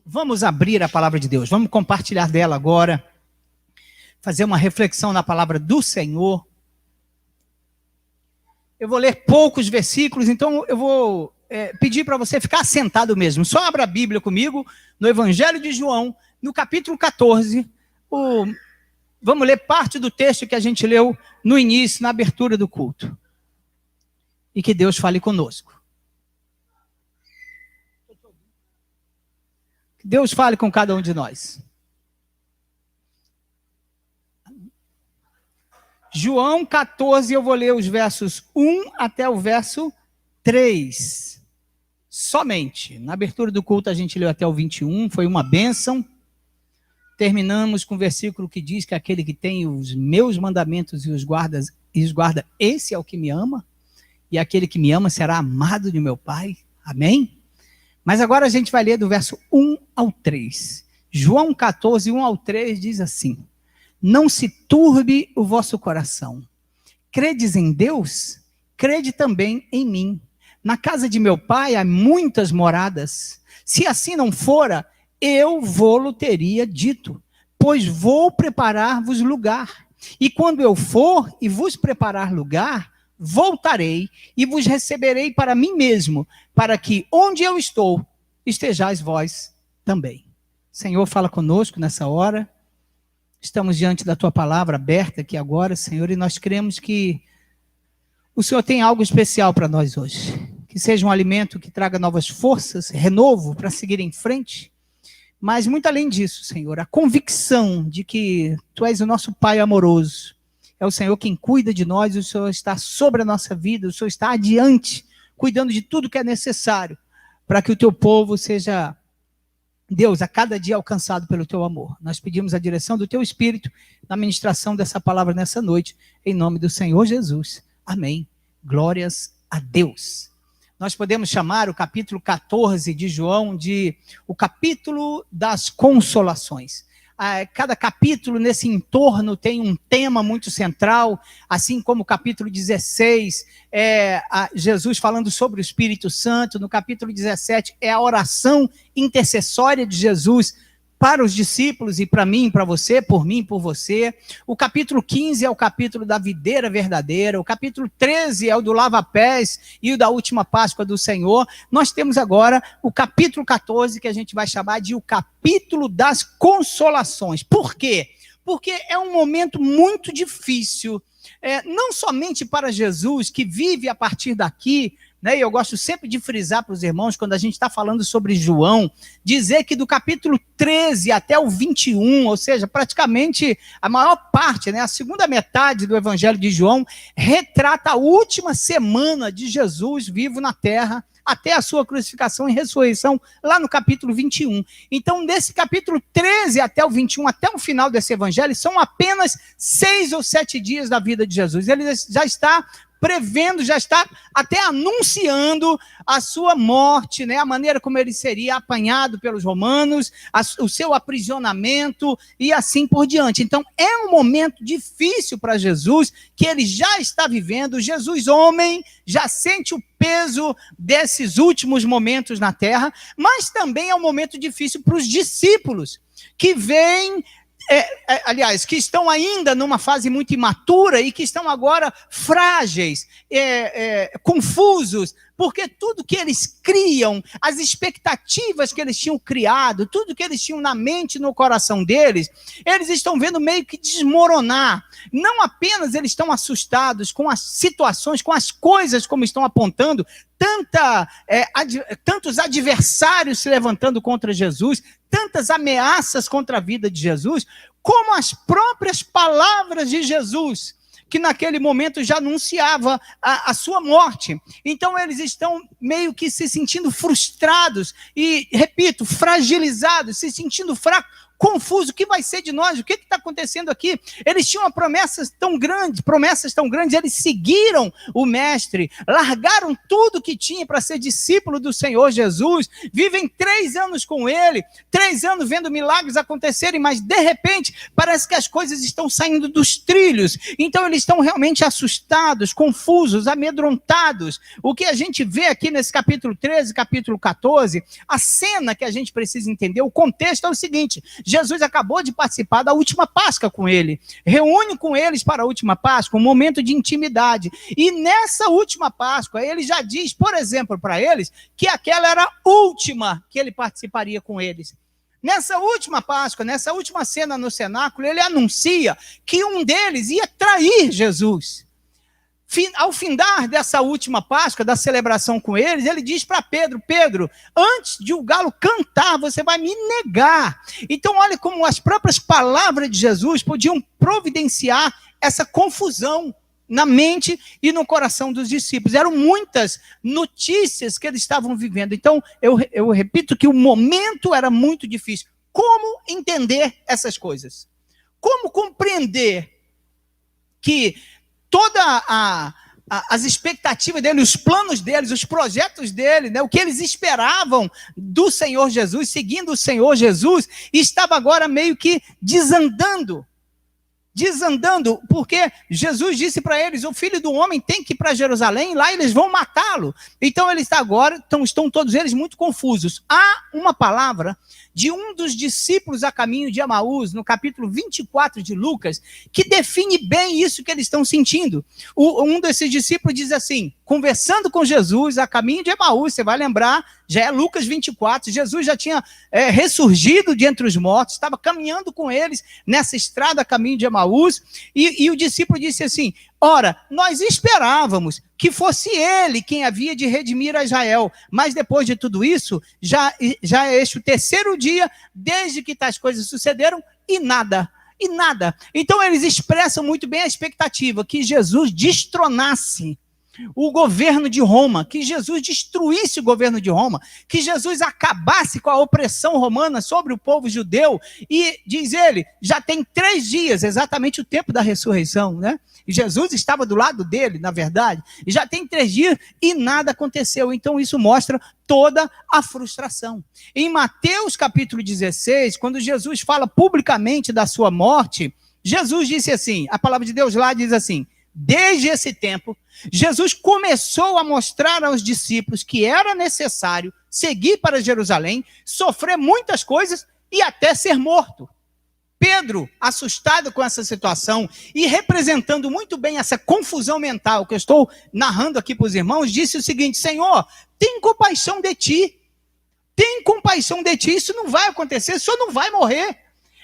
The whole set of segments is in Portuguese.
Vamos abrir a palavra de Deus, vamos compartilhar dela agora, fazer uma reflexão na palavra do Senhor. Eu vou ler poucos versículos, então eu vou pedir para você ficar sentado mesmo. Só abra a Bíblia comigo, no Evangelho de João, no capítulo 14. Vamos ler parte do texto que a gente leu no início, na abertura do culto. E que Deus fale conosco. Que Deus fale com cada um de nós. João 14, eu vou ler os versos 1 até o verso 3. Somente. Na abertura do culto a gente leu até o 21, foi uma bênção. Terminamos com o versículo que diz que aquele que tem os meus mandamentos e os guarda, esse é o que me ama. E aquele que me ama será amado de meu Pai. Amém? Mas agora a gente vai ler do verso 1 ao 3. João 14, 1 ao 3 diz assim: não se turbe o vosso coração. Credes em Deus? Crede também em mim. Na casa de meu Pai há muitas moradas. Se assim não fora, eu vô-lo teria dito, pois vou preparar-vos lugar. E quando eu for e vos preparar lugar, voltarei e vos receberei para mim mesmo, para que onde eu estou, estejais vós também. Senhor, fala conosco nessa hora. Estamos diante da tua palavra aberta aqui agora, Senhor, e nós cremos que o Senhor tem algo especial para nós hoje. Que seja um alimento que traga novas forças, renovo para seguir em frente. Mas muito além disso, Senhor, a convicção de que tu és o nosso Pai amoroso. É o Senhor quem cuida de nós, o Senhor está sobre a nossa vida, o Senhor está adiante, cuidando de tudo que é necessário para que o teu povo seja, Deus, a cada dia alcançado pelo teu amor. Nós pedimos a direção do teu Espírito na ministração dessa palavra nessa noite, em nome do Senhor Jesus. Amém. Glórias a Deus. Nós podemos chamar o capítulo 14 de João de o capítulo das consolações. Cada capítulo nesse entorno tem um tema muito central, assim como o capítulo 16 é Jesus falando sobre o Espírito Santo, no capítulo 17 é a oração intercessória de Jesus para os discípulos e para mim, para você, por mim, por você. O capítulo 15 é o capítulo da videira verdadeira, o capítulo 13 é o do lava-pés e o da última Páscoa do Senhor. Nós temos agora o capítulo 14, que a gente vai chamar de o capítulo das consolações. Por quê? Porque é um momento muito difícil, não somente para Jesus, que vive a partir daqui, né? Eu gosto sempre de frisar para os irmãos, quando a gente está falando sobre João, dizer que do capítulo 13 até o 21, ou seja, praticamente a maior parte, né, a segunda metade do Evangelho de João, retrata a última semana de Jesus vivo na terra, até a sua crucificação e ressurreição, lá no capítulo 21. Então, desse capítulo 13 até o 21, até o final desse evangelho, são apenas 6 ou 7 dias da vida de Jesus. Ele já está prevendo, já está até anunciando a sua morte, né? A maneira como ele seria apanhado pelos romanos, o seu aprisionamento e assim por diante. Então, é um momento difícil para Jesus, que ele já está vivendo. Jesus, homem, já sente o peso desses últimos momentos na terra, mas também é um momento difícil para os discípulos, que veem, aliás, que estão ainda numa fase muito imatura e que estão agora frágeis, confusos, porque tudo que eles criam, as expectativas que eles tinham criado, tudo que eles tinham na mente e no coração deles, eles estão vendo meio que desmoronar. Não apenas eles estão assustados com as situações, com as coisas como estão apontando, tantos adversários se levantando contra Jesus, tantas ameaças contra a vida de Jesus, como as próprias palavras de Jesus, que naquele momento já anunciava a sua morte. Então eles estão meio que se sentindo frustrados e, repito, fragilizados, se sentindo fracos, confusos. O que vai ser de nós? O que está acontecendo aqui? Eles tinham promessas tão grandes, eles seguiram o mestre, largaram tudo que tinha para ser discípulo do Senhor Jesus, vivem 3 anos com ele, 3 anos vendo milagres acontecerem, mas de repente parece que as coisas estão saindo dos trilhos. Então eles estão realmente assustados, confusos, amedrontados. O que a gente vê aqui nesse capítulo 13, capítulo 14, a cena que a gente precisa entender, o contexto é o seguinte: Jesus acabou de participar da última Páscoa com ele, reúne com eles para a última Páscoa, um momento de intimidade, e nessa última Páscoa ele já diz, por exemplo, para eles, que aquela era a última que ele participaria com eles. Nessa última Páscoa, nessa última cena no cenáculo, ele anuncia que um deles ia trair Jesus. Ao findar dessa última Páscoa, da celebração com eles, ele diz para Pedro: Pedro, antes de o galo cantar, você vai me negar. Então olha como as próprias palavras de Jesus podiam providenciar essa confusão na mente e no coração dos discípulos. Eram muitas notícias que eles estavam vivendo. Então eu repito que o momento era muito difícil. Como entender essas coisas? Como compreender que as expectativas dele, os planos deles, os projetos dele, né, o que eles esperavam do Senhor Jesus, seguindo o Senhor Jesus, estava agora meio que desandando, porque Jesus disse para eles: o Filho do Homem tem que ir para Jerusalém, lá eles vão matá-lo. Então eles estão todos eles muito confusos. Há uma palavra de um dos discípulos a caminho de Emaús, no capítulo 24 de Lucas, que define bem isso que eles estão sentindo. Um desses discípulos diz assim, conversando com Jesus a caminho de Emaús, você vai lembrar, já é Lucas 24, Jesus já tinha ressurgido de entre os mortos, estava caminhando com eles nessa estrada a caminho de Emaús, e o discípulo disse assim: ora, nós esperávamos que fosse ele quem havia de redimir a Israel, mas depois de tudo isso, já é este o 3º dia, desde que tais coisas sucederam, e nada. Então eles expressam muito bem a expectativa que Jesus destronasse o governo de Roma, que Jesus destruísse o governo de Roma, que Jesus acabasse com a opressão romana sobre o povo judeu, e diz ele, já tem 3 dias, exatamente o tempo da ressurreição, né? E Jesus estava do lado dele, na verdade, e já tem 3 dias e nada aconteceu. Então isso mostra toda a frustração. Em Mateus capítulo 16, quando Jesus fala publicamente da sua morte, Jesus disse assim, a palavra de Deus lá diz assim: desde esse tempo, Jesus começou a mostrar aos discípulos que era necessário seguir para Jerusalém, sofrer muitas coisas e até ser morto. Pedro, assustado com essa situação e representando muito bem essa confusão mental que eu estou narrando aqui para os irmãos, disse o seguinte: Senhor, tem compaixão de ti. Tem compaixão de ti, isso não vai acontecer, o Senhor não vai morrer.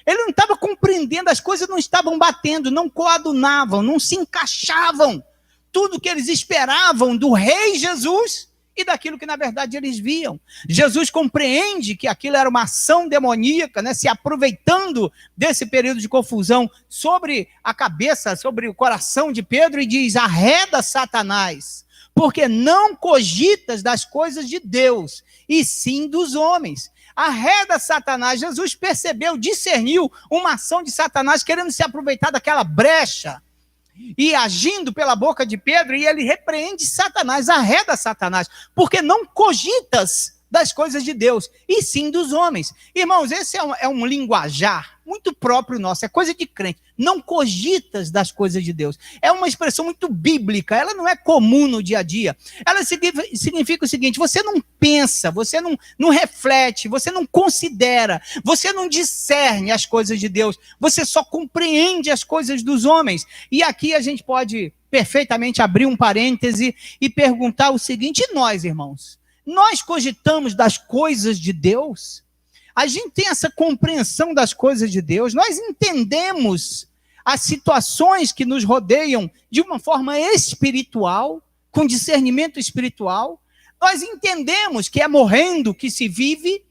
Ele não estava compreendendo, as coisas não estavam batendo, não coadunavam, não se encaixavam. Tudo que eles esperavam do rei Jesus e daquilo que na verdade eles viam. Jesus compreende que aquilo era uma ação demoníaca, né, se aproveitando desse período de confusão sobre a cabeça, sobre o coração de Pedro, e diz: arreda, Satanás, porque não cogitas das coisas de Deus, e sim dos homens. Arreda, Satanás. Jesus percebeu, discerniu uma ação de Satanás querendo se aproveitar daquela brecha e agindo pela boca de Pedro, e ele repreende Satanás, arreda, Satanás, porque não cogitas das coisas de Deus, e sim dos homens. Irmãos, esse é um linguajar muito próprio nosso, é coisa de crente. Não cogitas das coisas de Deus. É uma expressão muito bíblica, ela não é comum no dia a dia. Ela significa o seguinte: você não pensa, você não reflete, você não considera, você não discerne as coisas de Deus, você só compreende as coisas dos homens. E aqui a gente pode perfeitamente abrir um parêntese e perguntar o seguinte: e nós, irmãos? Nós cogitamos das coisas de Deus? A gente tem essa compreensão das coisas de Deus? Nós entendemos as situações que nos rodeiam de uma forma espiritual, com discernimento espiritual? Nós entendemos que é morrendo que se vive?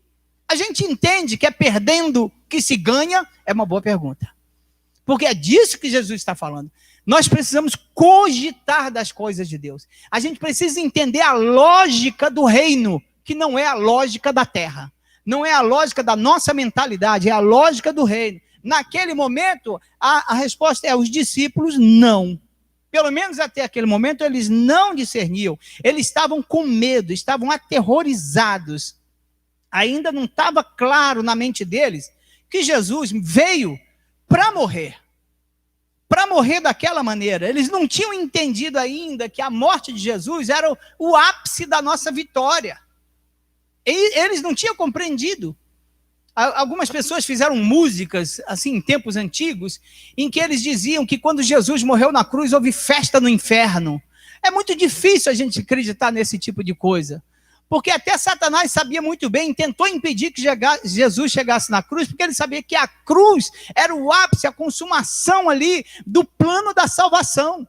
A gente entende que é perdendo que se ganha? É uma boa pergunta. Porque é disso que Jesus está falando. Nós precisamos cogitar das coisas de Deus. A gente precisa entender a lógica do reino, que não é a lógica da terra. Não é a lógica da nossa mentalidade, é a lógica do reino. Naquele momento, a resposta é: os discípulos não. Pelo menos até aquele momento, eles não discerniam. Eles estavam com medo, estavam aterrorizados. Ainda não estava claro na mente deles que Jesus veio para morrer. Para morrer daquela maneira. Eles não tinham entendido ainda que a morte de Jesus era o ápice da nossa vitória. Eles não tinham compreendido. Algumas pessoas fizeram músicas, assim, em tempos antigos, em que eles diziam que quando Jesus morreu na cruz, houve festa no inferno. É muito difícil a gente acreditar nesse tipo de coisa. Porque até Satanás sabia muito bem, tentou impedir que Jesus chegasse na cruz, porque ele sabia que a cruz era o ápice, a consumação ali do plano da salvação.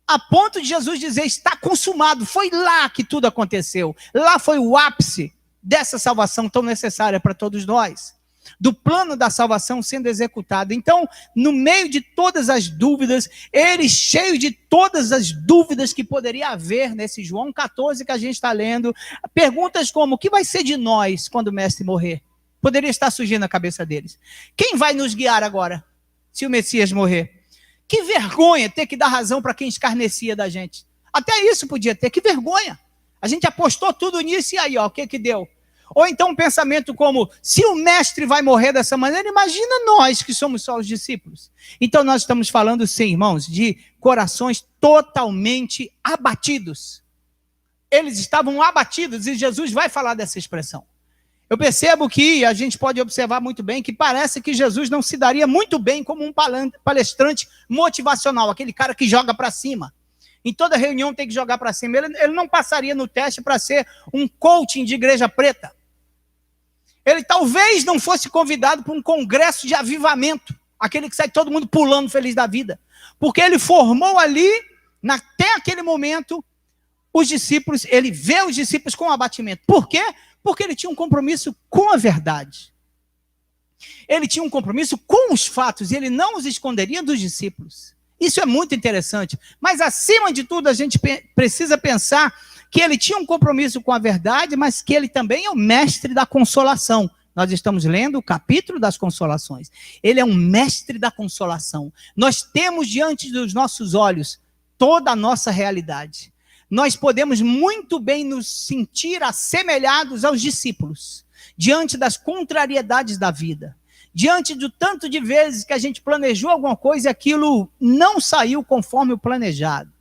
A ponto de Jesus dizer: está consumado. Foi lá que tudo aconteceu. Lá foi o ápice dessa salvação tão necessária para todos nós, do plano da salvação sendo executado. Então, no meio de todas as dúvidas, ele cheio de todas as dúvidas que poderia haver nesse João 14 que a gente está lendo, perguntas como: o que vai ser de nós quando o mestre morrer? Poderia estar surgindo na cabeça deles. Quem vai nos guiar agora, se o Messias morrer? Que vergonha ter que dar razão para quem escarnecia da gente. Até isso podia ter, que vergonha. A gente apostou tudo nisso e aí, ó, o que deu? Ou então um pensamento como: se o mestre vai morrer dessa maneira, imagina nós que somos só os discípulos. Então nós estamos falando, sim, irmãos, de corações totalmente abatidos. Eles estavam abatidos e Jesus vai falar dessa expressão. Eu percebo que a gente pode observar muito bem que parece que Jesus não se daria muito bem como um palestrante motivacional, aquele cara que joga para cima. Em toda reunião tem que jogar para cima. Ele não passaria no teste para ser um coaching de igreja preta. Ele talvez não fosse convidado para um congresso de avivamento, aquele que sai todo mundo pulando feliz da vida. Porque ele formou ali, até aquele momento, os discípulos, ele vê os discípulos com abatimento. Por quê? Porque ele tinha um compromisso com a verdade. Ele tinha um compromisso com os fatos e ele não os esconderia dos discípulos. Isso é muito interessante, mas acima de tudo a gente precisa pensar que ele tinha um compromisso com a verdade, mas que ele também é o mestre da consolação. Nós estamos lendo o capítulo das consolações. Ele é um mestre da consolação. Nós temos diante dos nossos olhos toda a nossa realidade. Nós podemos muito bem nos sentir assemelhados aos discípulos, diante das contrariedades da vida. Diante do tanto de vezes que a gente planejou alguma coisa e aquilo não saiu conforme o planejado.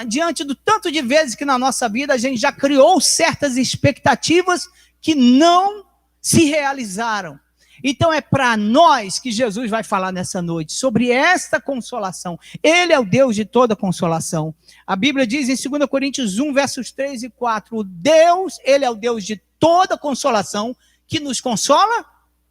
Diante do tanto de vezes que na nossa vida a gente já criou certas expectativas que não se realizaram. Então é para nós que Jesus vai falar nessa noite, sobre esta consolação. Ele é o Deus de toda consolação. A Bíblia diz em 2 Coríntios 1, versos 3 e 4, o Deus, ele é o Deus de toda consolação, que nos consola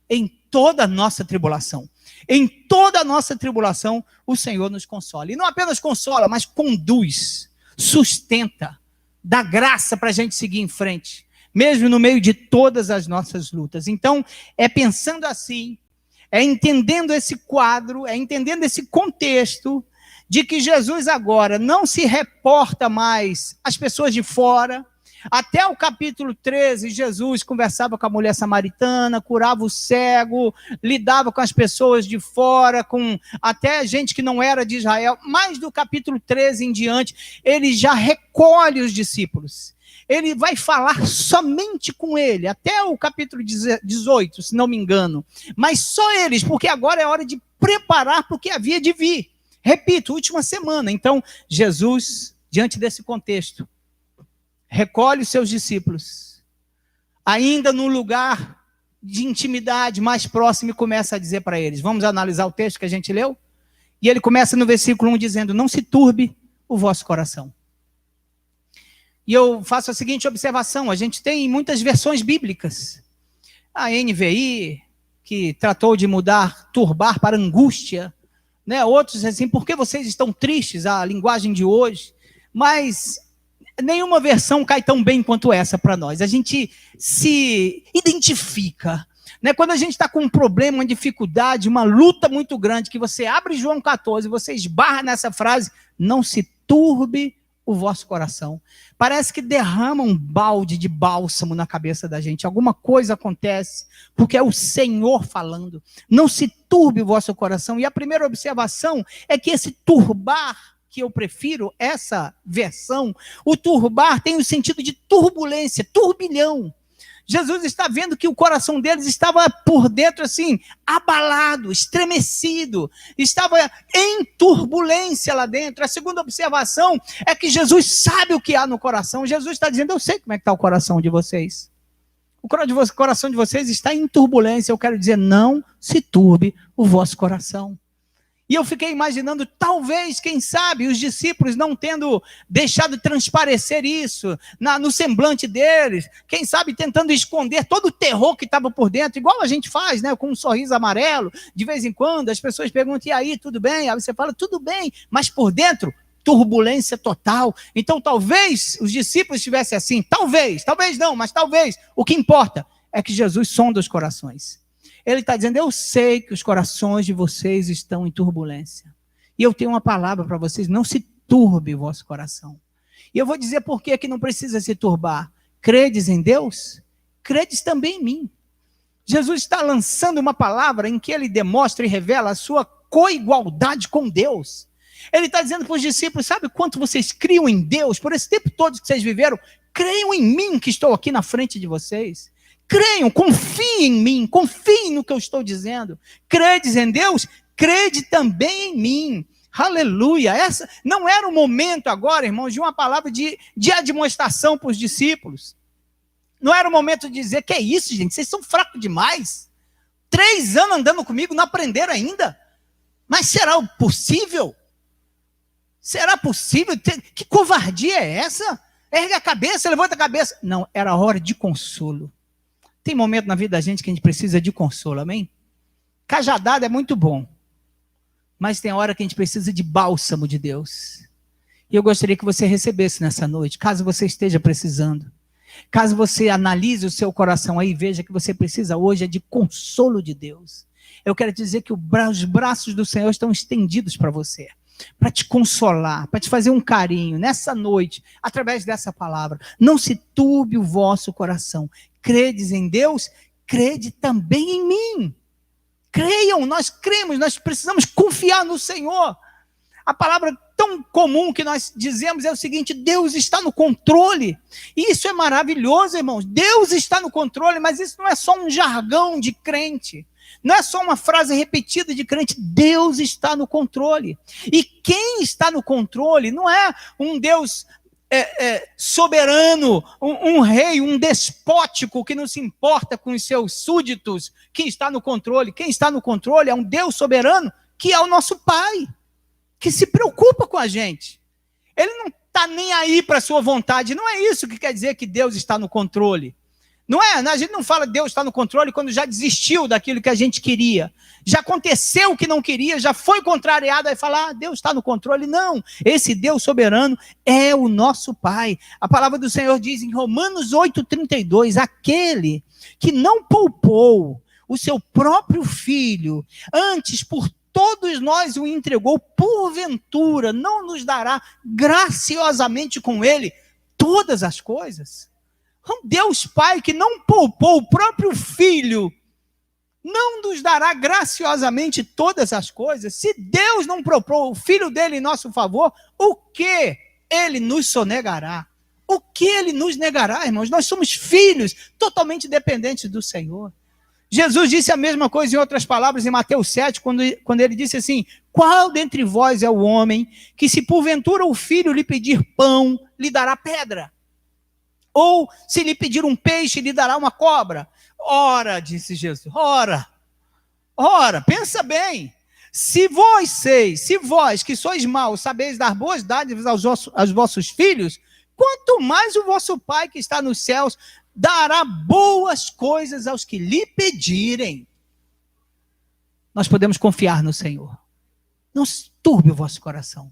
em toda a nossa tribulação. Em toda a nossa tribulação, o Senhor nos consola. E não apenas consola, mas conduz, sustenta, dá graça para a gente seguir em frente, mesmo no meio de todas as nossas lutas. Então, é pensando assim, é entendendo esse quadro, é entendendo esse contexto, de que Jesus agora não se reporta mais às pessoas de fora. Até o capítulo 13, Jesus conversava com a mulher samaritana, curava o cego, lidava com as pessoas de fora, com até gente que não era de Israel. Mas do capítulo 13 em diante, ele já recolhe os discípulos. Ele vai falar somente com ele, até o capítulo 18, se não me engano. Mas só eles, porque agora é hora de preparar para o que havia de vir. Repito, última semana. Então, Jesus, diante desse contexto, recolhe os seus discípulos, ainda num lugar de intimidade mais próximo, e começa a dizer para eles, vamos analisar o texto que a gente leu? E ele começa no versículo 1 dizendo, não se turbe o vosso coração. E eu faço a seguinte observação, a gente tem muitas versões bíblicas, a NVI, que tratou de mudar turbar para angústia, né? Outros assim, por que vocês estão tristes, a linguagem de hoje, mas nenhuma versão cai tão bem quanto essa para nós. A gente se identifica, né? Quando a gente está com um problema, uma dificuldade, uma luta muito grande, que você abre João 14, você esbarra nessa frase, não se turbe o vosso coração. Parece que derrama um balde de bálsamo na cabeça da gente. Alguma coisa acontece, porque é o Senhor falando. Não se turbe o vosso coração. E a primeira observação é que esse turbar, que eu prefiro essa versão, o turbar tem o sentido de turbulência, turbilhão. Jesus está vendo que o coração deles estava por dentro assim, abalado, estremecido, estava em turbulência lá dentro. A segunda observação é que Jesus sabe o que há no coração. Jesus está dizendo, eu sei como é que está o coração de vocês. O coração de vocês está em turbulência. Eu quero dizer, não se turbe o vosso coração. E eu fiquei imaginando, talvez, quem sabe, os discípulos não tendo deixado transparecer isso no semblante deles, quem sabe tentando esconder todo o terror que estava por dentro, igual a gente faz, né, com um sorriso amarelo, de vez em quando, as pessoas perguntam, e aí, tudo bem? Aí você fala, tudo bem, mas por dentro, turbulência total. Então, talvez os discípulos estivessem assim, talvez não, mas talvez, o que importa é que Jesus sonda os corações. Ele está dizendo, eu sei que os corações de vocês estão em turbulência. E eu tenho uma palavra para vocês, não se turbe o vosso coração. E eu vou dizer por que não precisa se turbar. Credes em Deus? Credes também em mim. Jesus está lançando uma palavra em que ele demonstra e revela a sua coigualdade com Deus. Ele está dizendo para os discípulos, sabe quanto vocês criam em Deus? Por esse tempo todo que vocês viveram, creiam em mim que estou aqui na frente de vocês. Creiam, confiem em mim, confiem no que eu estou dizendo. Credes em Deus? Crede também em mim. Aleluia. Essa não era o momento agora, irmãos, de uma palavra de admoestação para os discípulos. Não era o momento de dizer, que é isso, gente? Vocês são fracos demais. 3 anos andando comigo, não aprenderam ainda. Mas será possível? Será possível? Que covardia é essa? Ergue a cabeça, levanta a cabeça. Não, era hora de consolo. Tem momento na vida da gente que a gente precisa de consolo, amém? Cajadada é muito bom, mas tem hora que a gente precisa de bálsamo de Deus. E eu gostaria que você recebesse nessa noite, caso você esteja precisando. Caso você analise o seu coração aí e veja que você precisa hoje é de consolo de Deus. Eu quero te dizer que os braços do Senhor estão estendidos para você, para te consolar, para te fazer um carinho nessa noite, através dessa palavra. Não se turbe o vosso coração. Credes em Deus, crede também em mim. Creiam, nós cremos, nós precisamos confiar no Senhor. A palavra tão comum que nós dizemos é o seguinte, Deus está no controle. E isso é maravilhoso, irmãos. Deus está no controle, mas isso não é só um jargão de crente. Não é só uma frase repetida de crente, Deus está no controle. E quem está no controle não é um Deus soberano, um rei, um despótico que não se importa com os seus súditos, que está no controle. Quem está no controle é um Deus soberano, que é o nosso Pai, que se preocupa com a gente. Ele não está nem aí para a sua vontade. Não é isso que quer dizer que Deus está no controle. Não é? A gente não fala que Deus está no controle quando já desistiu daquilo que a gente queria. Já aconteceu o que não queria, já foi contrariado, aí falar, Deus está no controle. Não, esse Deus soberano é o nosso Pai. A palavra do Senhor diz em Romanos 8,32, aquele que não poupou o seu próprio Filho, antes por todos nós o entregou, porventura não nos dará graciosamente com ele todas as coisas? Um Deus Pai que não poupou o próprio Filho, não nos dará graciosamente todas as coisas? Se Deus não propôs o Filho dele em nosso favor, o que ele nos sonegará? O que ele nos negará, irmãos? Nós somos filhos totalmente dependentes do Senhor. Jesus disse a mesma coisa em outras palavras em Mateus 7, quando ele disse assim, qual dentre vós é o homem que se porventura o filho lhe pedir pão, lhe dará pedra? Ou se lhe pedir um peixe, lhe dará uma cobra? Ora, disse Jesus, ora, pensa bem. Se vós que sois maus, sabeis dar boas dádivas aos vossos filhos, quanto mais o vosso Pai que está nos céus dará boas coisas aos que lhe pedirem. Nós podemos confiar no Senhor. Não se turbe o vosso coração.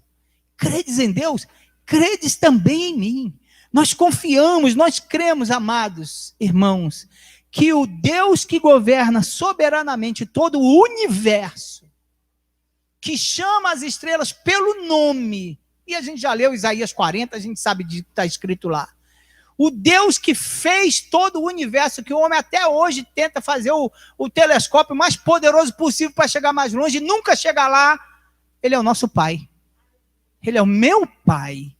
Credes em Deus, credes também em mim. Nós confiamos, nós cremos, amados irmãos, que o Deus que governa soberanamente todo o universo, que chama as estrelas pelo nome, E a gente já leu Isaías 40, a gente sabe de que está escrito lá. O Deus que fez todo o universo, que o homem até hoje tenta fazer o telescópio mais poderoso possível para chegar mais longe, e nunca chega lá, ele é o nosso Pai. Ele é o meu Pai.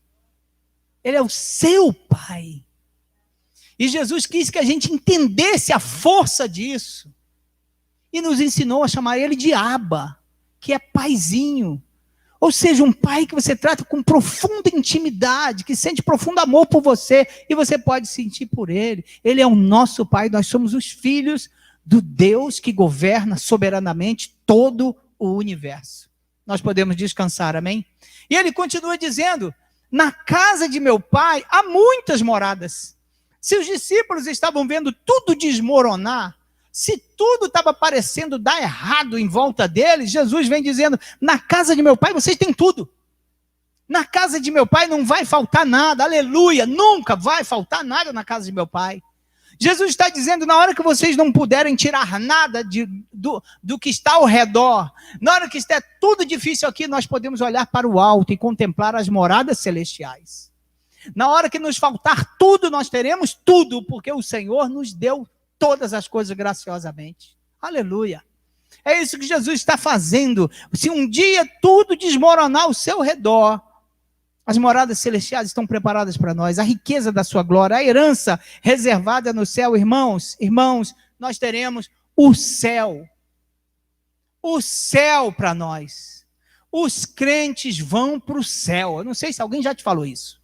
Ele é o seu Pai. E Jesus quis que a gente entendesse a força disso. E nos ensinou a chamar ele de Abba, que é paizinho. Ou seja, um pai que você trata com profunda intimidade, que sente profundo amor por você, e você pode sentir por ele. Ele é o nosso pai, nós somos os filhos do Deus que governa soberanamente todo o universo. Nós podemos descansar, amém? E ele continua dizendo, na casa de meu pai há muitas moradas. Se os discípulos estavam vendo tudo desmoronar, se tudo estava parecendo dar errado em volta deles, Jesus vem dizendo, na casa de meu pai vocês têm tudo. Na casa de meu pai não vai faltar nada, aleluia, nunca vai faltar nada na casa de meu pai. Jesus está dizendo, na hora que vocês não puderem tirar nada do que está ao redor, na hora que está tudo difícil aqui, nós podemos olhar para o alto e contemplar as moradas celestiais. Na hora que nos faltar tudo, nós teremos tudo, porque o Senhor nos deu todas as coisas graciosamente. Aleluia. É isso que Jesus está fazendo. Se um dia tudo desmoronar ao seu redor, as moradas celestiais estão preparadas para nós. A riqueza da sua glória, a herança reservada no céu. Irmãos, nós teremos o céu. O céu para nós. Os crentes vão para o céu. Eu não sei se alguém já te falou isso.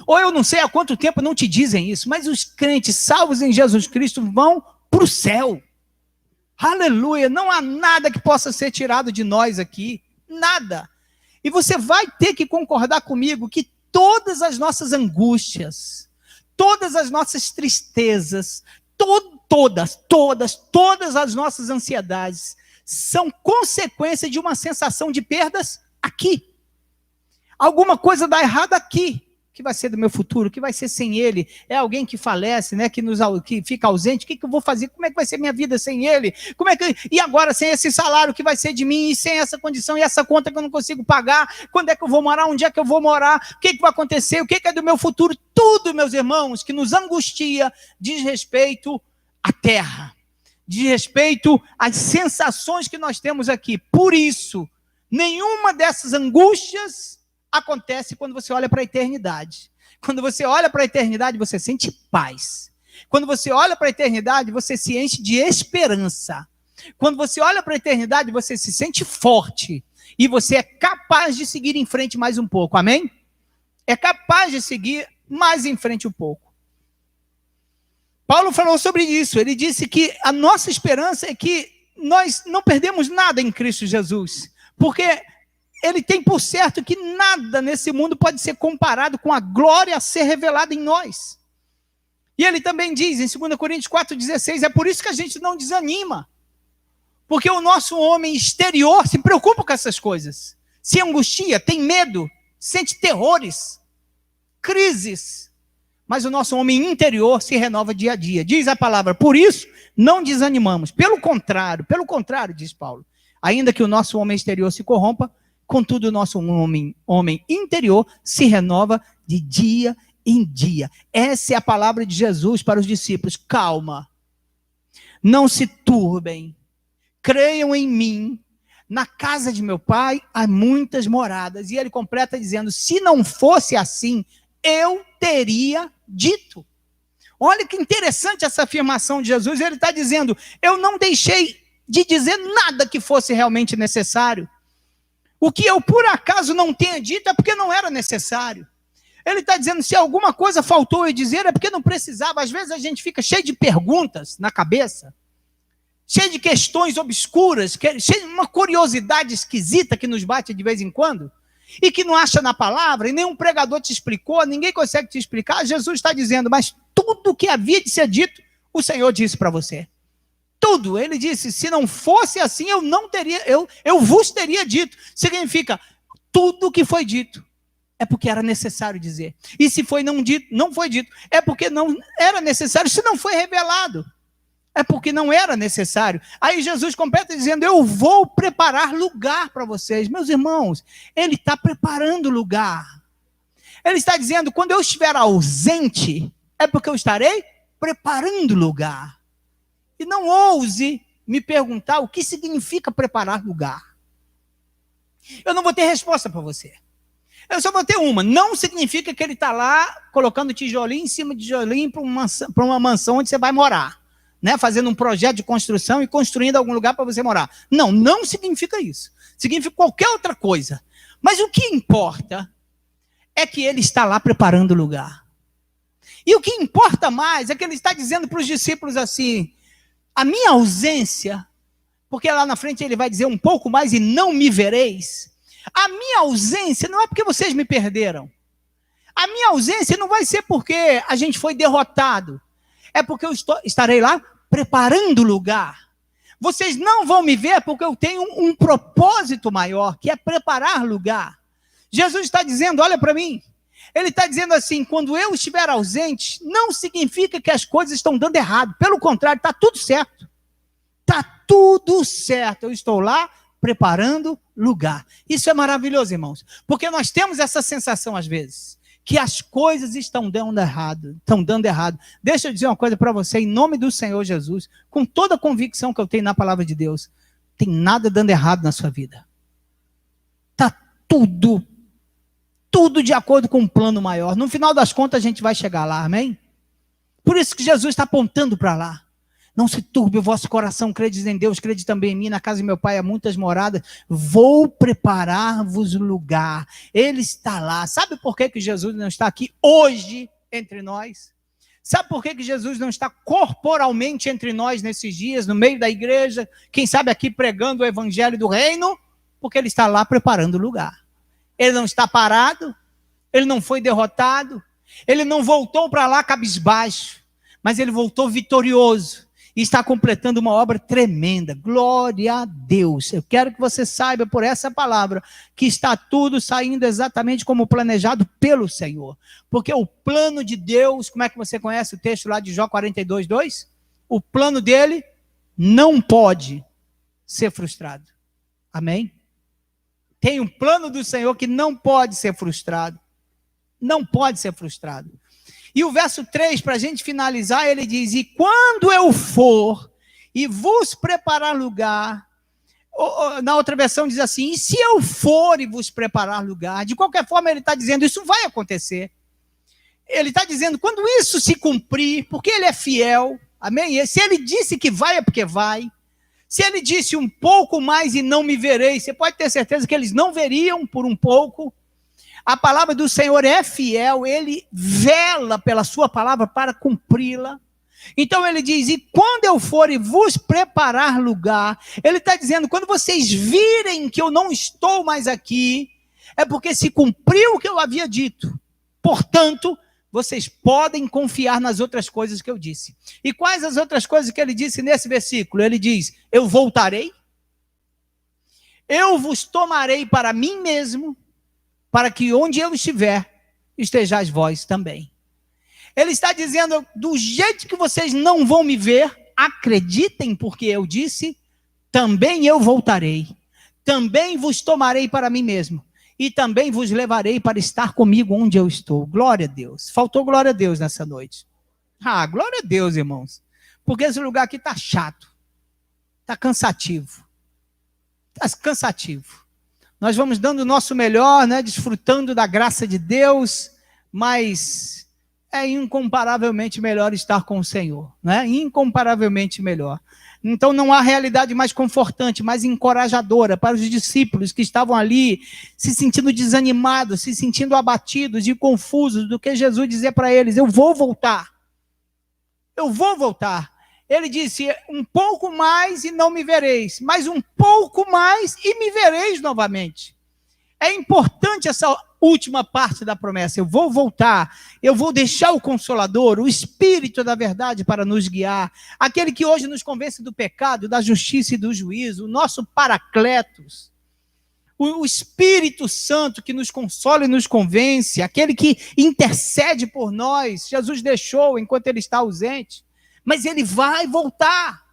Ou eu não sei há quanto tempo não te dizem isso, mas os crentes salvos em Jesus Cristo vão para o céu. Aleluia, não há nada que possa ser tirado de nós aqui, nada. E você vai ter que concordar comigo que todas as nossas angústias, todas as nossas tristezas, todas as nossas ansiedades, são consequência de uma sensação de perdas aqui. Alguma coisa dá errado aqui. Que vai ser do meu futuro, que vai ser sem ele, é alguém que falece, né, que fica ausente, o que eu vou fazer, como é que vai ser minha vida sem ele, e agora sem esse salário, o que vai ser de mim, e sem essa condição, e essa conta que eu não consigo pagar, quando é que eu vou morar, onde é que eu vou morar, o que vai acontecer, o que é do meu futuro, tudo, meus irmãos, que nos angustia, diz respeito à terra, diz respeito às sensações que nós temos aqui. Por isso, nenhuma dessas angústias acontece quando você olha para a eternidade. Quando você olha para a eternidade, você sente paz. Quando você olha para a eternidade, você se enche de esperança. Quando você olha para a eternidade, você se sente forte. E você é capaz de seguir em frente mais um pouco. Amém? É capaz de seguir mais em frente um pouco. Paulo falou sobre isso. Ele disse que a nossa esperança é que nós não perdemos nada em Cristo Jesus. Porque ele tem por certo que nada nesse mundo pode ser comparado com a glória a ser revelada em nós. E ele também diz em 2 Coríntios 4,16, é por isso que a gente não desanima. Porque o nosso homem exterior se preocupa com essas coisas. Se angustia, tem medo, sente terrores, crises. Mas o nosso homem interior se renova dia a dia. Diz a palavra, por isso não desanimamos. Pelo contrário, diz Paulo. Ainda que o nosso homem exterior se corrompa, contudo, o nosso homem interior se renova de dia em dia. Essa é a palavra de Jesus para os discípulos. Calma, não se turbem, creiam em mim. Na casa de meu pai há muitas moradas. E ele completa dizendo, se não fosse assim, eu teria dito. Olha que interessante essa afirmação de Jesus. Ele está dizendo, eu não deixei de dizer nada que fosse realmente necessário. O que eu por acaso não tenha dito é porque não era necessário. Ele está dizendo, se alguma coisa faltou eu dizer, é porque não precisava. Às vezes a gente fica cheio de perguntas na cabeça, cheio de questões obscuras, cheio de uma curiosidade esquisita que nos bate de vez em quando, e que não acha na palavra, e nenhum pregador te explicou, ninguém consegue te explicar. Jesus está dizendo, mas tudo o que havia de ser dito, o Senhor disse para você. Tudo, ele disse, se não fosse assim, eu vos teria dito. Significa, tudo que foi dito, é porque era necessário dizer. E se foi não dito, não foi dito, é porque não era necessário, se não foi revelado. É porque não era necessário. Aí Jesus completa dizendo, eu vou preparar lugar para vocês. Meus irmãos, ele está preparando lugar. Ele está dizendo, quando eu estiver ausente, é porque eu estarei preparando lugar. E não ouse me perguntar o que significa preparar lugar. Eu não vou ter resposta para você. Eu só vou ter uma. Não significa que ele está lá colocando tijolinho em cima de tijolinho para uma mansão onde você vai morar. Né? Fazendo um projeto de construção e construindo algum lugar para você morar. Não, não significa isso. Significa qualquer outra coisa. Mas o que importa é que ele está lá preparando o lugar. E o que importa mais é que ele está dizendo para os discípulos assim, a minha ausência, porque lá na frente ele vai dizer um pouco mais e não me vereis. A minha ausência não é porque vocês me perderam. A minha ausência não vai ser porque a gente foi derrotado. É porque eu estarei lá preparando o lugar. Vocês não vão me ver porque eu tenho um propósito maior, que é preparar lugar. Jesus está dizendo, olha para mim, ele está dizendo assim, quando eu estiver ausente, não significa que as coisas estão dando errado. Pelo contrário, está tudo certo. Está tudo certo. Eu estou lá preparando lugar. Isso é maravilhoso, irmãos. Porque nós temos essa sensação, às vezes, que as coisas estão dando errado. Deixa eu dizer uma coisa para você, em nome do Senhor Jesus, com toda a convicção que eu tenho na palavra de Deus, tem nada dando errado na sua vida. Está tudo de acordo com um plano maior. No final das contas, a gente vai chegar lá, amém? Por isso que Jesus está apontando para lá. Não se turbe o vosso coração, credes em Deus, crede também em mim, na casa de meu pai há muitas moradas, vou preparar-vos lugar. Ele está lá. Sabe por que Jesus não está aqui hoje entre nós? Sabe por que Jesus não está corporalmente entre nós nesses dias, no meio da igreja, quem sabe aqui pregando o evangelho do reino? Porque ele está lá preparando lugar. Ele não está parado, ele não foi derrotado, ele não voltou para lá cabisbaixo, mas ele voltou vitorioso. E está completando uma obra tremenda. Glória a Deus. Eu quero que você saiba por essa palavra que está tudo saindo exatamente como planejado pelo Senhor. Porque o plano de Deus, como é que você conhece o texto lá de Jó 42:2? O plano dele não pode ser frustrado. Amém? Tem um plano do Senhor que não pode ser frustrado. Não pode ser frustrado. E o verso 3, para a gente finalizar, ele diz, e quando eu for e vos preparar lugar, na outra versão diz assim, e se eu for e vos preparar lugar, de qualquer forma ele está dizendo, isso vai acontecer. Ele está dizendo, quando isso se cumprir, porque ele é fiel, amém? E se ele disse que vai, é porque vai. Se ele disse um pouco mais e não me vereis, você pode ter certeza que eles não veriam por um pouco. A palavra do Senhor é fiel, ele vela pela sua palavra para cumpri-la. Então ele diz, e quando eu for e vos preparar lugar, ele está dizendo, quando vocês virem que eu não estou mais aqui, é porque se cumpriu o que eu havia dito. Portanto, vocês podem confiar nas outras coisas que eu disse. E quais as outras coisas que ele disse nesse versículo? Ele diz, eu voltarei, eu vos tomarei para mim mesmo, para que onde eu estiver, estejais vós também. Ele está dizendo, do jeito que vocês não vão me ver, acreditem, porque eu disse, também eu voltarei, também vos tomarei para mim mesmo, e também vos levarei para estar comigo onde eu estou. Glória a Deus. Faltou glória a Deus nessa noite. Glória a Deus, irmãos, porque esse lugar aqui está chato, está cansativo, Nós vamos dando o nosso melhor, né, desfrutando da graça de Deus, mas é incomparavelmente melhor estar com o Senhor, né? Incomparavelmente melhor. Então não há realidade mais confortante, mais encorajadora para os discípulos que estavam ali se sentindo desanimados, se sentindo abatidos e confusos do que Jesus dizer para eles, eu vou voltar. Ele disse, um pouco mais e não me vereis, mas um pouco mais e me vereis novamente. É importante essa última parte da promessa, eu vou voltar, eu vou deixar o Consolador, o Espírito da verdade para nos guiar, aquele que hoje nos convence do pecado, da justiça e do juízo, o nosso Paracletos, o Espírito Santo que nos consola e nos convence, aquele que intercede por nós, Jesus deixou enquanto ele está ausente. mas ele vai voltar.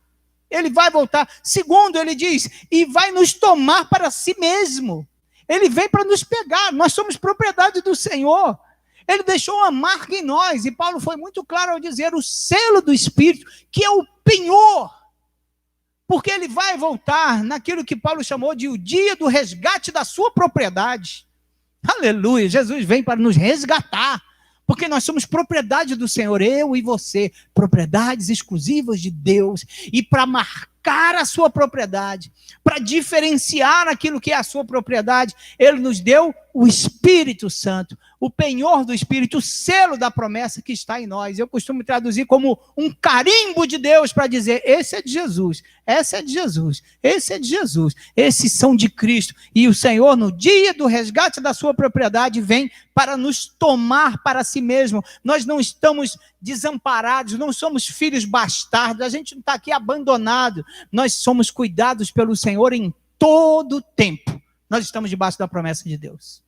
Ele vai voltar. Segundo, ele diz, e vai nos tomar para si mesmo. Ele vem para nos pegar, nós somos propriedade do Senhor. Ele deixou uma marca em nós, e Paulo foi muito claro ao dizer, o selo do Espírito, que é o penhor. Porque ele vai voltar naquilo que Paulo chamou de o dia do resgate da sua propriedade. Aleluia, Jesus vem para nos resgatar, porque nós somos propriedade do Senhor, eu e você, propriedades exclusivas de Deus, e para marcar a sua propriedade, para diferenciar aquilo que é a sua propriedade, ele nos deu o Espírito Santo, o penhor do Espírito, o selo da promessa que está em nós. Eu costumo traduzir como um carimbo de Deus para dizer, esse é de Jesus, essa é de Jesus, esse é de Jesus, esses são de Cristo. E o Senhor, no dia do resgate da sua propriedade, vem para nos tomar para si mesmo. Nós não estamos desamparados, não somos filhos bastardos, a gente não está aqui abandonado, nós somos cuidados pelo Senhor em todo o tempo. Nós estamos debaixo da promessa de Deus.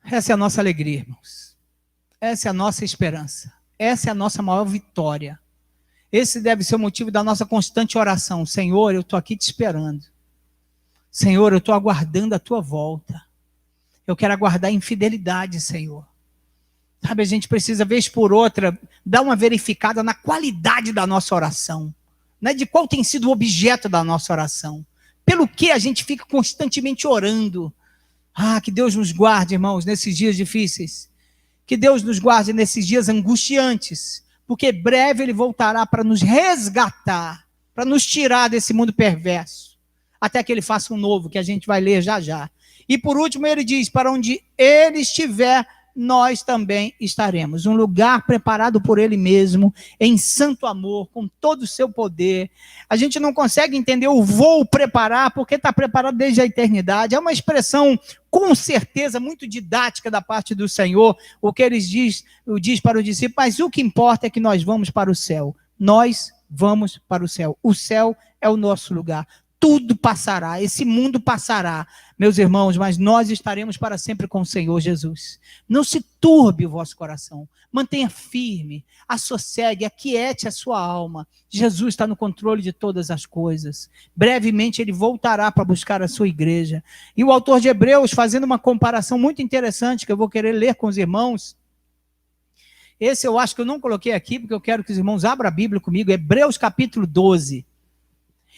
Essa é a nossa alegria, irmãos. Essa é a nossa esperança. Essa é a nossa maior vitória. Esse deve ser o motivo da nossa constante oração. Senhor, eu estou aqui te esperando. Senhor, eu estou aguardando a tua volta. Eu quero aguardar em fidelidade, Senhor. Sabe, a gente precisa, vez por outra, dar uma verificada na qualidade da nossa oração. Né? De qual tem sido o objeto da nossa oração. Pelo que a gente fica constantemente orando. Que Deus nos guarde, irmãos, nesses dias difíceis. Que Deus nos guarde nesses dias angustiantes. Porque breve Ele voltará para nos resgatar, para nos tirar desse mundo perverso. Até que Ele faça um novo, que a gente vai ler já já. E por último Ele diz, para onde Ele estiver, nós também estaremos. Um lugar preparado por Ele mesmo, em santo amor, com todo o seu poder. A gente não consegue entender o vou preparar, porque está preparado desde a eternidade. É uma expressão, com certeza, muito didática da parte do Senhor, o que Ele diz para os discípulos, mas o que importa é que nós vamos para o céu. Nós vamos para o céu. O céu é o nosso lugar. Tudo passará, esse mundo passará, meus irmãos, mas nós estaremos para sempre com o Senhor Jesus. Não se turbe o vosso coração, mantenha firme, assossegue, aquiete a sua alma. Jesus está no controle de todas as coisas. Brevemente Ele voltará para buscar a sua igreja. E o autor de Hebreus, fazendo uma comparação muito interessante, que eu vou querer ler com os irmãos. Esse eu acho que eu não coloquei aqui, porque eu quero que os irmãos abram a Bíblia comigo, Hebreus capítulo 12.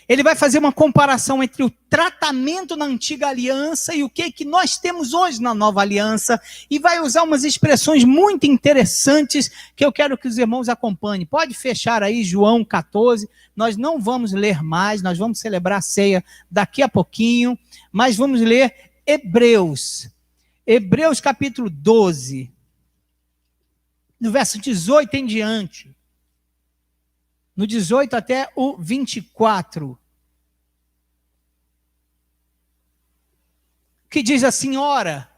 Ele vai fazer uma comparação entre o tratamento na antiga aliança e o que nós temos hoje na nova aliança, e vai usar umas expressões muito interessantes que eu quero que os irmãos acompanhem. Pode fechar aí João 14, nós não vamos ler mais, nós vamos celebrar a ceia daqui a pouquinho, mas vamos ler Hebreus capítulo 12, no verso 18 em diante. No 18 até o 24, que diz assim, ora,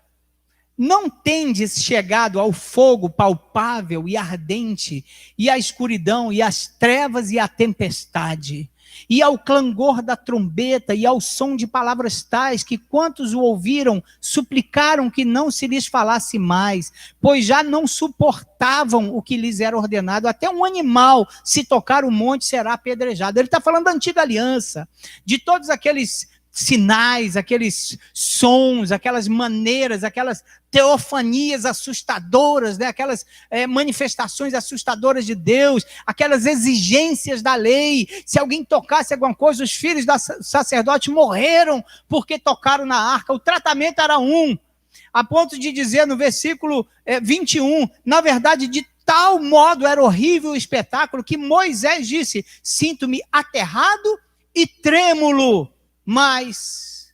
não tendes chegado ao fogo palpável e ardente, e à escuridão, e às trevas e à tempestade, e ao clangor da trombeta, e ao som de palavras tais, que quantos o ouviram, suplicaram que não se lhes falasse mais, pois já não suportavam o que lhes era ordenado. Até um animal, se tocar o monte, será apedrejado. Ele está falando da antiga aliança, de todos aqueles sinais, aqueles sons, aquelas maneiras, aquelas teofanias assustadoras, né? Aquelas manifestações assustadoras de Deus, aquelas exigências da lei. Se alguém tocasse alguma coisa, os filhos do sacerdote morreram porque tocaram na arca. O tratamento era a ponto de dizer no versículo 21, na verdade, de tal modo era horrível o espetáculo, que Moisés disse, sinto-me aterrado e trêmulo. Mas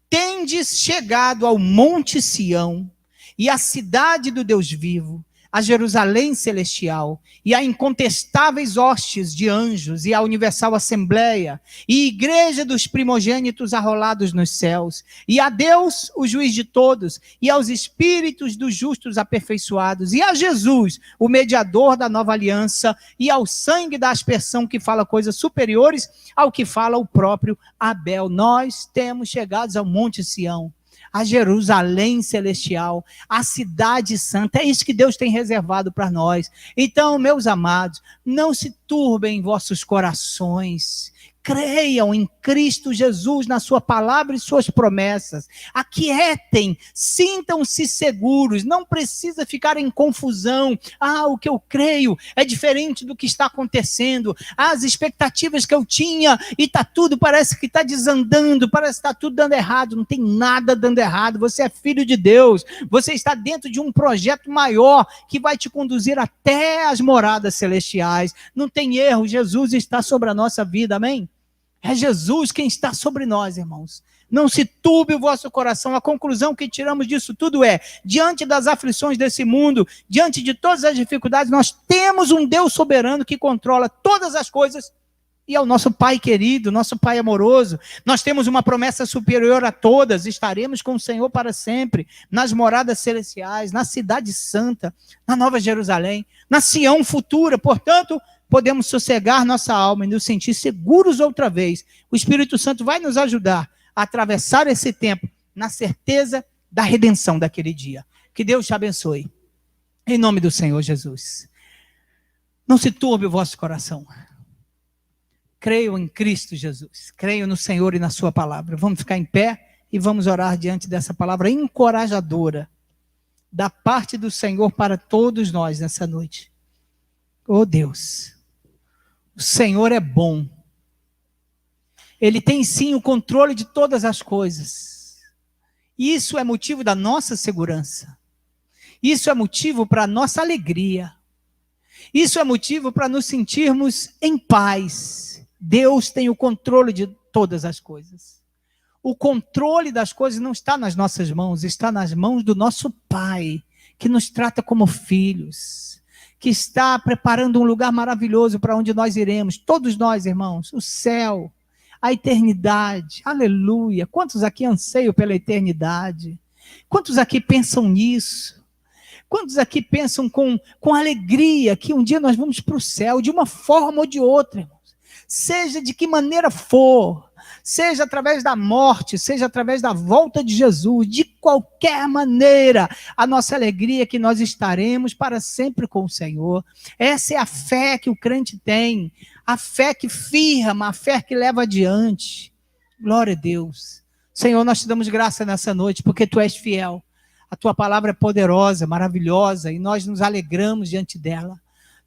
tendes chegado ao monte Sião, e à cidade do Deus vivo, a Jerusalém celestial, e a incontestáveis hostes de anjos, e a universal assembleia, e igreja dos primogênitos arrolados nos céus, e a Deus, o juiz de todos, e aos espíritos dos justos aperfeiçoados, e a Jesus, o mediador da nova aliança, e ao sangue da aspersão que fala coisas superiores ao que fala o próprio Abel. Nós temos chegado ao monte Sião, a Jerusalém celestial, a cidade santa. É isso que Deus tem reservado para nós. Então, meus amados, não se turbem vossos corações. Creiam em Cristo Jesus, na sua palavra e suas promessas. Aquietem, sintam-se seguros, não precisa ficar em confusão. O que eu creio é diferente do que está acontecendo. As expectativas que eu tinha e está tudo, parece que está desandando, parece que está tudo dando errado. Não tem nada dando errado. Você é filho de Deus. Você está dentro de um projeto maior que vai te conduzir até as moradas celestiais. Não tem erro, Jesus está sobre a nossa vida, amém? É Jesus quem está sobre nós, irmãos. Não se turbe o vosso coração. A conclusão que tiramos disso tudo é, diante das aflições desse mundo, diante de todas as dificuldades, nós temos um Deus soberano que controla todas as coisas, e é o nosso Pai querido, nosso Pai amoroso. Nós temos uma promessa superior a todas, estaremos com o Senhor para sempre, nas moradas celestiais, na cidade santa, na Nova Jerusalém, na Sião futura. Portanto, podemos sossegar nossa alma e nos sentir seguros outra vez. O Espírito Santo vai nos ajudar a atravessar esse tempo na certeza da redenção daquele dia. Que Deus te abençoe. Em nome do Senhor Jesus. Não se turbe o vosso coração. Creio em Cristo Jesus. Creio no Senhor e na sua palavra. Vamos ficar em pé e vamos orar diante dessa palavra encorajadora da parte do Senhor para todos nós nessa noite. Oh Deus, o Senhor é bom. Ele tem sim o controle de todas as coisas. Isso é motivo da nossa segurança. Isso é motivo para a nossa alegria. Isso é motivo para nos sentirmos em paz. Deus tem o controle de todas as coisas. O controle das coisas não está nas nossas mãos, está nas mãos do nosso Pai, que nos trata como filhos, que está preparando um lugar maravilhoso para onde nós iremos. Todos nós, irmãos, o céu, a eternidade, aleluia. Quantos aqui anseiam pela eternidade? Quantos aqui pensam nisso? Quantos aqui pensam com alegria que um dia nós vamos para o céu, de uma forma ou de outra, irmãos? Seja de que maneira for, seja através da morte, seja através da volta de Jesus, de qualquer maneira, a nossa alegria é que nós estaremos para sempre com o Senhor. Essa é a fé que o crente tem, a fé que firma, a fé que leva adiante. Glória a Deus. Senhor, nós te damos graça nessa noite, porque tu és fiel. A tua palavra é poderosa, maravilhosa, e nós nos alegramos diante dela.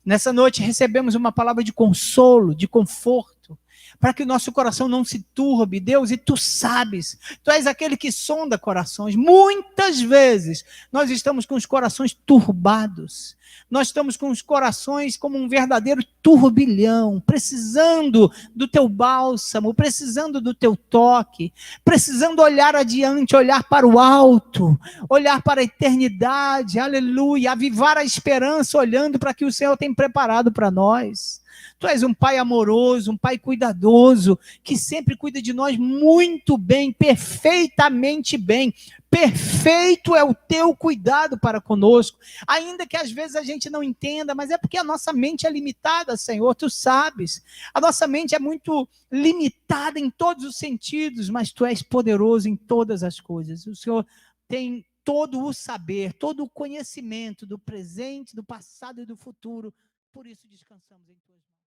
Nessa noite recebemos uma palavra de consolo, de conforto, para que o nosso coração não se turbe, Deus, e tu sabes, tu és aquele que sonda corações. Muitas vezes nós estamos com os corações turbados, nós estamos com os corações como um verdadeiro turbilhão, precisando do teu bálsamo, precisando do teu toque, precisando olhar adiante, olhar para o alto, olhar para a eternidade, aleluia, avivar a esperança olhando para o que o Senhor tem preparado para nós. Tu és um Pai amoroso, um Pai cuidadoso, que sempre cuida de nós muito bem, perfeitamente bem. Perfeito é o teu cuidado para conosco, ainda que às vezes a gente não entenda, mas é porque a nossa mente é limitada, Senhor, tu sabes. A nossa mente é muito limitada em todos os sentidos, mas tu és poderoso em todas as coisas. O Senhor tem todo o saber, todo o conhecimento do presente, do passado e do futuro. Por isso descansamos em tuas mãos.